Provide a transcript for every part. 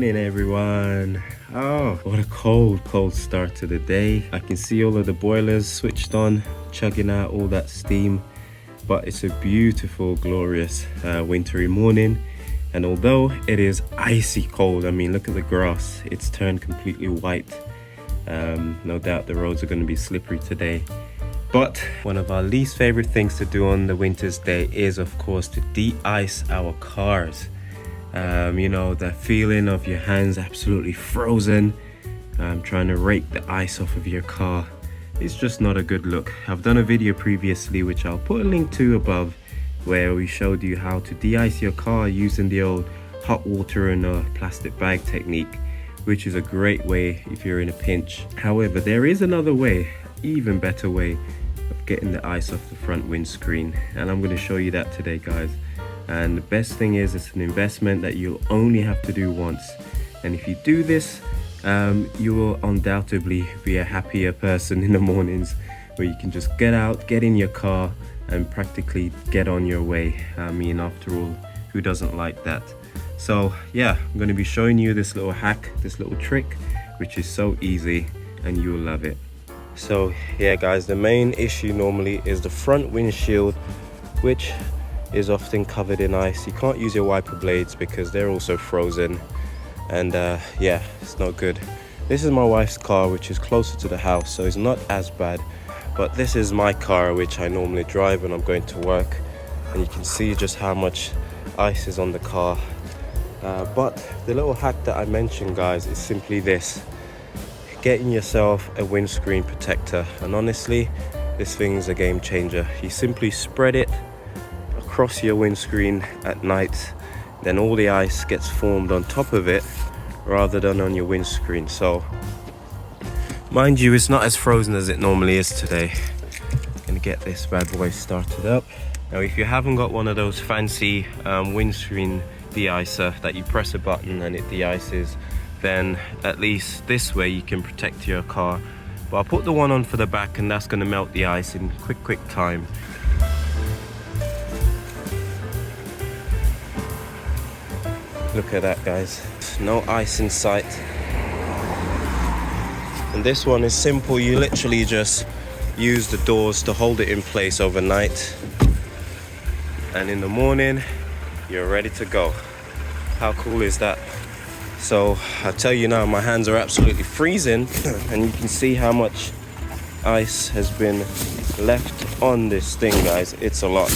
morning, everyone. Oh, what a cold start to the day. I can see all of the boilers switched on, chugging out all that steam. But it's a beautiful, glorious wintry morning. And although it is icy cold, I mean, look at the grass. It's turned completely white. No doubt the roads are going to be slippery today. But one of our least favorite things to do on the winter's day is, of course, to de-ice our cars. You know, that feeling of your hands absolutely frozen, trying to rake the ice off of your car. It's just not a good look. I've done a video previously, which I'll put a link to above, where we showed you how to de-ice your car using the old hot water and a plastic bag technique, which is a great way if you're in a pinch. However, there is another way, even better way of getting the ice off the front windscreen, and I'm going to show you that today, guys. And the best thing is, it's an investment that you'll only have to do once, and if you do this, you will undoubtedly be a happier person in the mornings, where you can just get out, get in your car and practically get on your way. I mean, after all, who doesn't like that? So yeah, I'm going to be showing you this little hack, this little trick, which is so easy and you'll love it. So yeah, guys, the main issue normally is the front windshield, which is often covered in ice. You can't use your wiper blades because they're also frozen, and yeah, it's not good. This is my wife's car, which is closer to the house, so it's not as bad. But this is my car, which I normally drive when I'm going to work, and you can see just how much ice is on the car. But the little hack that I mentioned, guys, is simply this: getting yourself a windscreen protector. And honestly, this thing's a game changer. You simply spread it across your windscreen at night, then all the ice gets formed on top of it rather than on your windscreen. So mind you, it's not as frozen as it normally is today. Gonna get this bad boy started up. Now, if you haven't got one of those fancy windscreen de-icer that you press a button and it de-ices, then at least this way you can protect your car. But I'll put the one on for the back, and that's gonna melt the ice in quick time. Look at that, guys. No ice in sight. And this one is simple. You literally just use the doors to hold it in place overnight, and in the morning you're ready to go. How cool is that? So I tell you now, my hands are absolutely freezing and you can see how much ice has been left on this thing, guys. It's a lot.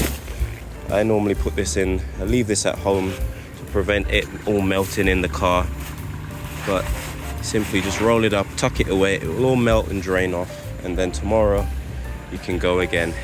I normally put this in, I leave this at home to prevent it all melting in the car, but simply just roll it up, tuck it away, it will all melt and drain off, and then tomorrow you can go again.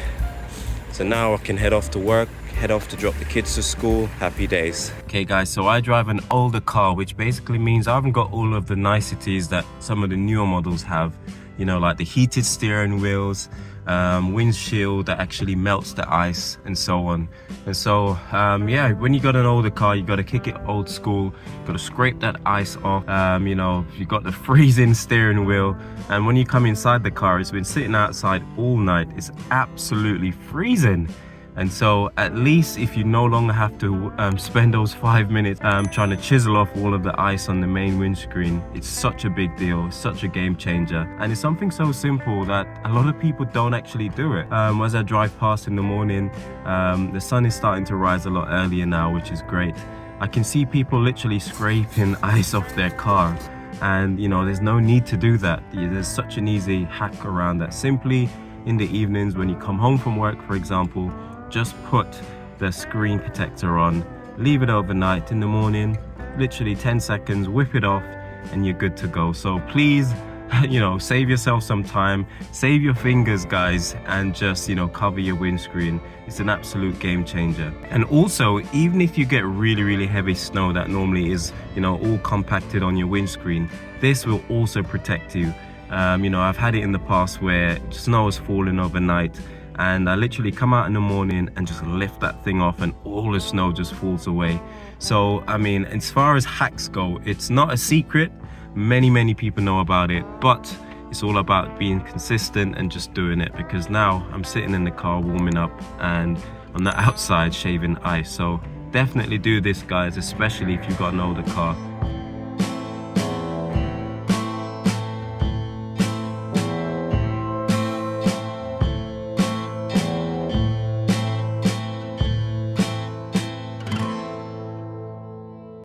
So now I can head off to work, head off to drop the kids to school. Happy days. Okay, guys, so I drive an older car, which basically means I haven't got all of the niceties that some of the newer models have, you know, like the heated steering wheels, windshield that actually melts the ice, and so on. And so yeah, when you got an older car, you got to kick it old school, you got to scrape that ice off. You know, you got the freezing steering wheel, and when you come inside the car, it's been sitting outside all night, it's absolutely freezing. And so at least if you no longer have to spend those 5 minutes trying to chisel off all of the ice on the main windscreen, it's such a big deal, it's such a game changer. And it's something so simple that a lot of people don't actually do it. As I drive past in the morning, the sun is starting to rise a lot earlier now, which is great. I can see people literally scraping ice off their car, and you know, there's no need to do that. There's such an easy hack around that. Simply in the evenings when you come home from work, for example, just put the screen protector on, leave it overnight. In the morning, literally 10 seconds, whip it off, and you're good to go. So please, you know, save yourself some time, save your fingers, guys, and just, you know, cover your windscreen. It's an absolute game changer. And also, even if you get really heavy snow that normally is, you know, all compacted on your windscreen, this will also protect you. You know, I've had it in the past where snow has fallen overnight, and I literally come out in the morning and just lift that thing off, and all the snow just falls away. So I mean, as far as hacks go, it's not a secret. Many people know about it, but it's all about being consistent and just doing it, because now I'm sitting in the car warming up and on the outside shaving ice. So definitely do this, guys, especially if you've got an older car.